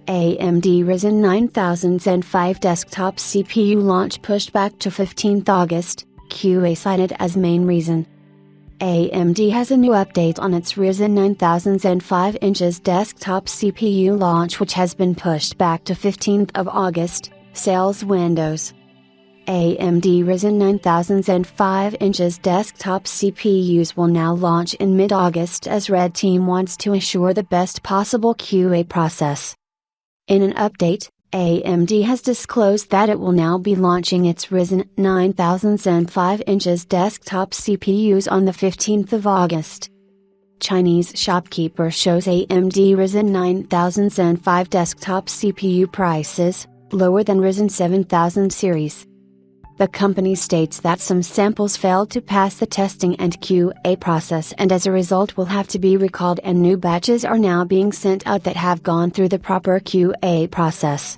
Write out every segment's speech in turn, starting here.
AMD Ryzen 9005 desktop CPU launch pushed back to 15th August, QA cited as main reason. AMD has a new update on its Ryzen 9005 inches desktop CPU launch, which has been pushed back to 15th of August, sales windows. AMD Ryzen 9005 inches desktop CPUs will now launch in mid-August as Red Team wants to ensure the best possible QA process. In an update, AMD has disclosed that it will now be launching its Ryzen 9005 inches desktop CPUs on the 15th of August. Chinese shopkeeper shows AMD Ryzen 9005 desktop CPU prices, lower than Ryzen 7000 series. The company states that some samples failed to pass the testing and QA process and as a result will have to be recalled, and new batches are now being sent out that have gone through the proper QA process.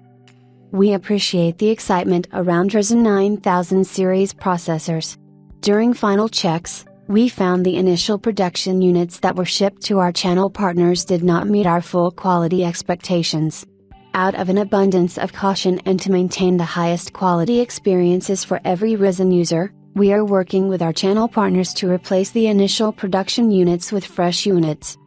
We appreciate the excitement around Ryzen 9000 series processors. During final checks, we found the initial production units that were shipped to our channel partners did not meet our full quality expectations. Out of an abundance of caution and to maintain the highest quality experiences for every Ryzen user, we are working with our channel partners to replace the initial production units with fresh units.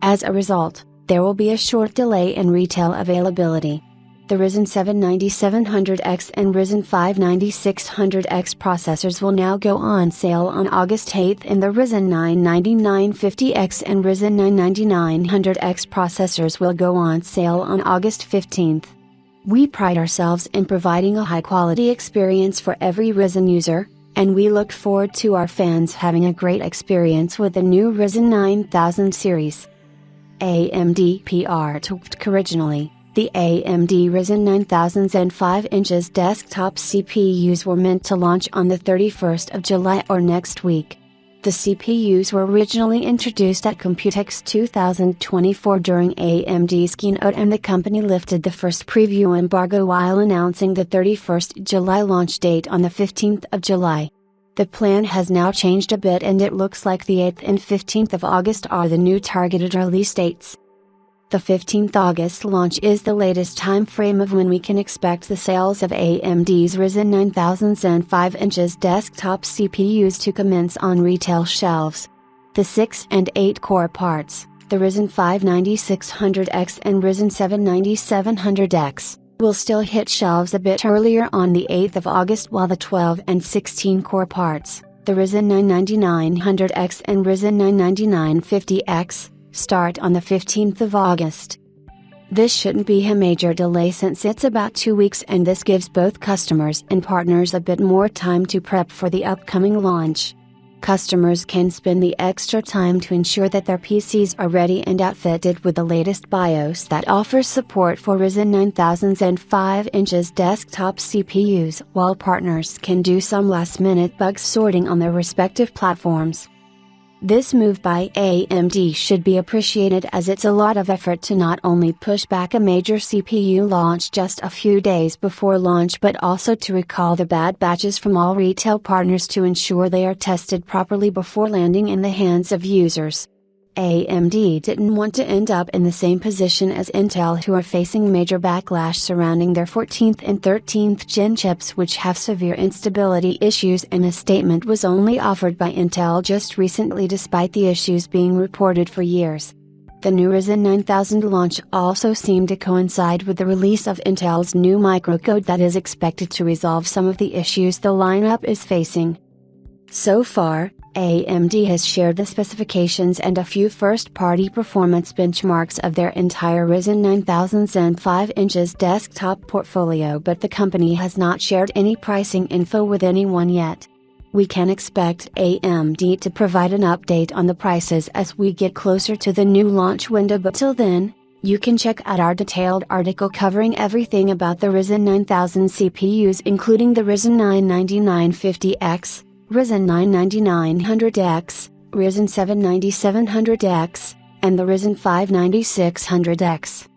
As a result, there will be a short delay in retail availability. The Ryzen 7 9700X and Ryzen 5 9600X processors will now go on sale on August 8th, and the Ryzen 9 9950X and Ryzen 9 9900X processors will go on sale on August 15th. We pride ourselves in providing a high-quality experience for every Ryzen user, and we look forward to our fans having a great experience with the new Ryzen 9000 series. AMD PR tweeted originally. The AMD Ryzen 9005 inches desktop CPUs were meant to launch on the 31st of July or next week. The CPUs were originally introduced at Computex 2024 during AMD's keynote, and the company lifted the first preview embargo while announcing the 31st July launch date on the 15th of July. The plan has now changed a bit, and it looks like the 8th and 15th of August are the new targeted release dates. The 15th August launch is the latest time frame of when we can expect the sales of AMD's Ryzen 9005 inches desktop CPUs to commence on retail shelves. The 6 and 8 core parts, the Ryzen 5 9600X and Ryzen 7 9700X, will still hit shelves a bit earlier on the 8th of August, while the 12 and 16 core parts, the Ryzen 9 9900X and Ryzen 9 9950X, start on the 15th of August. This shouldn't be a major delay since it's about 2 weeks, and this gives both customers and partners a bit more time to prep for the upcoming launch. Customers can spend the extra time to ensure that their PCs are ready and outfitted with the latest BIOS that offers support for Ryzen 9005 inches desktop CPUs, while partners can do some last-minute bug sorting on their respective platforms. This move by AMD should be appreciated, as it's a lot of effort to not only push back a major CPU launch just a few days before launch, but also to recall the bad batches from all retail partners to ensure they are tested properly before landing in the hands of users. AMD didn't want to end up in the same position as Intel, who are facing major backlash surrounding their 14th and 13th gen chips, which have severe instability issues, and a statement was only offered by Intel just recently despite the issues being reported for years. The new Ryzen 9000 launch also seemed to coincide with the release of Intel's new microcode that is expected to resolve some of the issues the lineup is facing. So far, AMD has shared the specifications and a few first-party performance benchmarks of their entire Ryzen 9005 inches desktop portfolio, but the company has not shared any pricing info with anyone yet. We can expect AMD to provide an update on the prices as we get closer to the new launch window, but till then, you can check out our detailed article covering everything about the Ryzen 9000 CPUs, including the Ryzen 9 9950X, Ryzen 9 9900X, Ryzen 7 9700X, and the Ryzen 5 9600X.